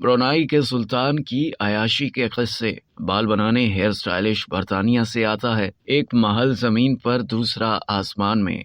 Brunei کے سلطان کی عیاشی کے قصے۔ بال بنانے ہیئر سٹائلش برطانیہ سے آتا ہے، ایک محل زمین پر دوسرا آسمان میں۔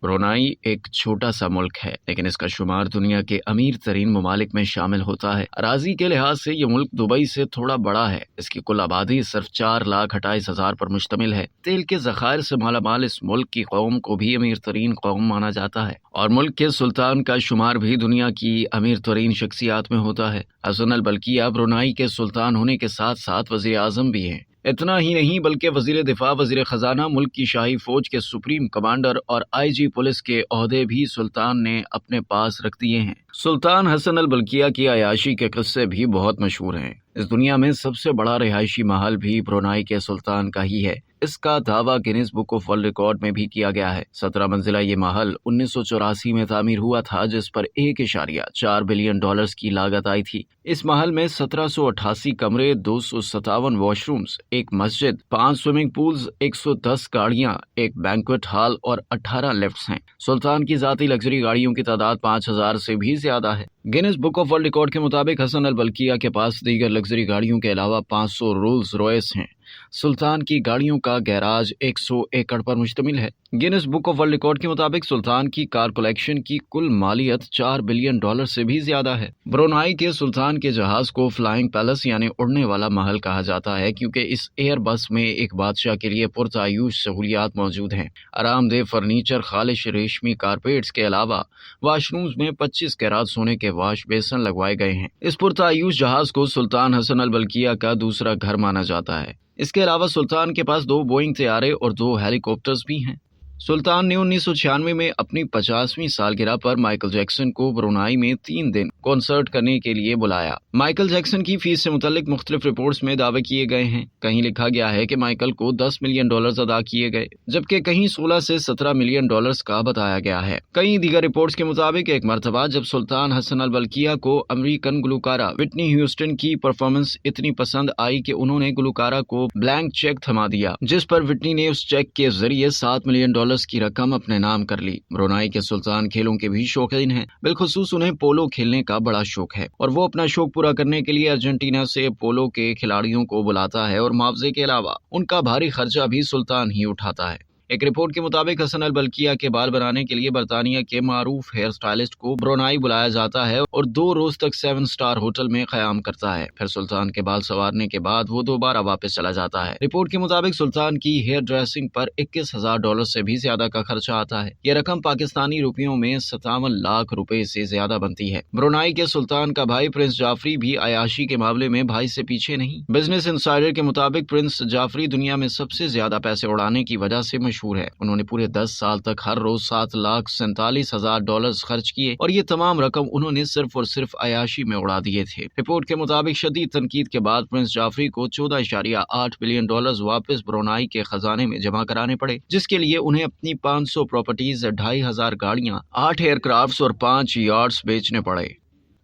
برونائی ایک چھوٹا سا ملک ہے، لیکن اس کا شمار دنیا کے امیر ترین ممالک میں شامل ہوتا ہے۔ اراضی کے لحاظ سے یہ ملک دبئی سے تھوڑا بڑا ہے۔ اس کی کل آبادی صرف 4,28,000 پر مشتمل ہے۔ تیل کے ذخائر سے مالا مال اس ملک کی قوم کو بھی امیر ترین قوم مانا جاتا ہے، اور ملک کے سلطان کا شمار بھی دنیا کی امیر ترین شخصیات میں ہوتا ہے۔ حسن البلقیہ برونائی کے سلطان ہونے کے ساتھ ساتھ وزیر اعظم بھی ہیں۔ اتنا ہی نہیں بلکہ وزیر دفاع، وزیر خزانہ، ملک کی شاہی فوج کے سپریم کمانڈر اور IG پولیس کے عہدے بھی سلطان نے اپنے پاس رکھ دیے ہیں۔ سلطان حسن البلقیہ کی عیاشی کے قصے بھی بہت مشہور ہیں۔ اس دنیا میں سب سے بڑا رہائشی محل بھی برونائی کے سلطان کا ہی ہے۔ اس کا دعویٰ Guinness book of world record میں بھی کیا گیا ہے۔ 17 منزلہ یہ محل 1984 میں تعمیر ہوا تھا، جس پر $1.4 بلین کی لاگت آئی تھی۔ اس محل میں 1788 کمرے، 257 واش رومز، ایک مسجد، 5 سوئمنگ پولز، 110 گاڑیاں، ایک بینکویٹ ہال اور 18 لفٹس ہیں۔ سلطان کی ذاتی لگژری گاڑیوں کی تعداد 5000 سے بھی زیادہ ہے۔ Guinness book of world record کے مطابق حسن البلقیہ کے پاس دیگر لگژری گاڑیوں کے علاوہ 500 رولز رویس ہیں۔ سلطان کی گاڑیوں کا گیراج 100 ایکڑ پر مشتمل ہے۔ Guinness book of world record کے مطابق سلطان کی کار کلیکشن کی کل مالیت $4 بلین سے بھی زیادہ ہے۔ برونائی کے سلطان کے جہاز کو فلائنگ پیلس یعنی اڑنے والا محل کہا جاتا ہے، کیونکہ اس ایئر بس میں ایک بادشاہ کے لیے پرتعیش سہولیات موجود ہیں۔ آرام دہ فرنیچر، خالص ریشمی کارپیٹس کے علاوہ واش رومز میں 25 کیرات سونے کے واش بیسن لگوائے گئے ہیں۔ اس پرتعیش جہاز کو سلطان حسن البلقیہ کا دوسرا گھر مانا جاتا ہے۔ اس کے علاوہ سلطان کے پاس 2 بوئنگ طیارے اور 2 ہیلی کاپٹرز بھی ہیں۔ سلطان نے 1996 میں اپنی 50ویں سالگرہ پر مائیکل جیکسن کو برونائی میں 3 دن کنسرٹ کرنے کے لیے بلایا۔ مائیکل جیکسن کی فیس سے متعلق مختلف رپورٹس میں دعوے کیے گئے ہیں۔ کہیں لکھا گیا ہے کہ مائیکل کو $10 ملین ادا کیے گئے، جبکہ کہیں 16 سے $17 ملین کا بتایا گیا ہے۔ کئی دیگر رپورٹس کے مطابق ایک مرتبہ جب سلطان حسن البلقیہ کو امریکن گلوکارہ وٹنی ہیوسٹن کی پرفارمنس اتنی پسند آئی کہ انہوں نے گلوکارہ کو بلینک چیک تھما دیا، جس پر وٹنی نے اس چیک کے ذریعے $7 ملین کی رقم اپنے نام کر لی۔ برونائی کے سلطان کھیلوں کے بھی شوقین ہیں، بالخصوص انہیں پولو کھیلنے کا بڑا شوق ہے، اور وہ اپنا شوق پورا کرنے کے لیے ارجنٹینا سے پولو کے کھلاڑیوں کو بلاتا ہے، اور معاوضے کے علاوہ ان کا بھاری خرچہ بھی سلطان ہی اٹھاتا ہے۔ ایک رپورٹ کے مطابق حسن البلقیہ کے بال بنانے کے لیے برطانیہ کے معروف ہیئر سٹائلسٹ کو برونائی بلایا جاتا ہے اور 2 روز تک 7 سٹار ہوٹل میں قیام کرتا ہے۔ پھر سلطان کے بال سنوارنے کے بعد وہ دوبارہ واپس چلا جاتا ہے۔ رپورٹ کے مطابق سلطان کی ہیئر ڈریسنگ پر $21,000 سے بھی زیادہ کا خرچہ آتا ہے۔ یہ رقم پاکستانی روپیوں میں 57 لاکھ روپے سے زیادہ بنتی ہے۔ برونائی کے سلطان کا بھائی پرنس جعفری بھی عیاشی کے معاملے میں بھائی سے پیچھے نہیں۔ بزنس انسائڈر کے مطابق پرنس جعفری دنیا میں سب سے زیادہ پیسے اڑانے کی وجہ سے مشہور ہے۔ انہوں نے پورے 10 سال تک ہر روز $7,47,000 خرچ کیے، اور یہ تمام رقم انہوں نے صرف اور صرف عیاشی میں اڑا دیے تھے۔ رپورٹ کے مطابق شدید تنقید کے بعد پرنس جعفری کو $14.8 بلین واپس برونائی کے خزانے میں جمع کرانے پڑے، جس کے لیے انہیں اپنی 500 پراپرٹیز، 2,500 گاڑیاں، 8 ایئر کرافٹس اور 5 یاٹس بیچنے پڑے۔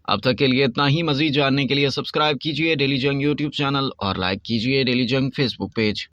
اب تک کے لیے اتنا ہی۔ مزید جاننے کے لیے سبسکرائب کیجیے ڈیلی جنگ YouTube چینل اور لائک کیجیے ڈیلی جنگ فیس بک پیج۔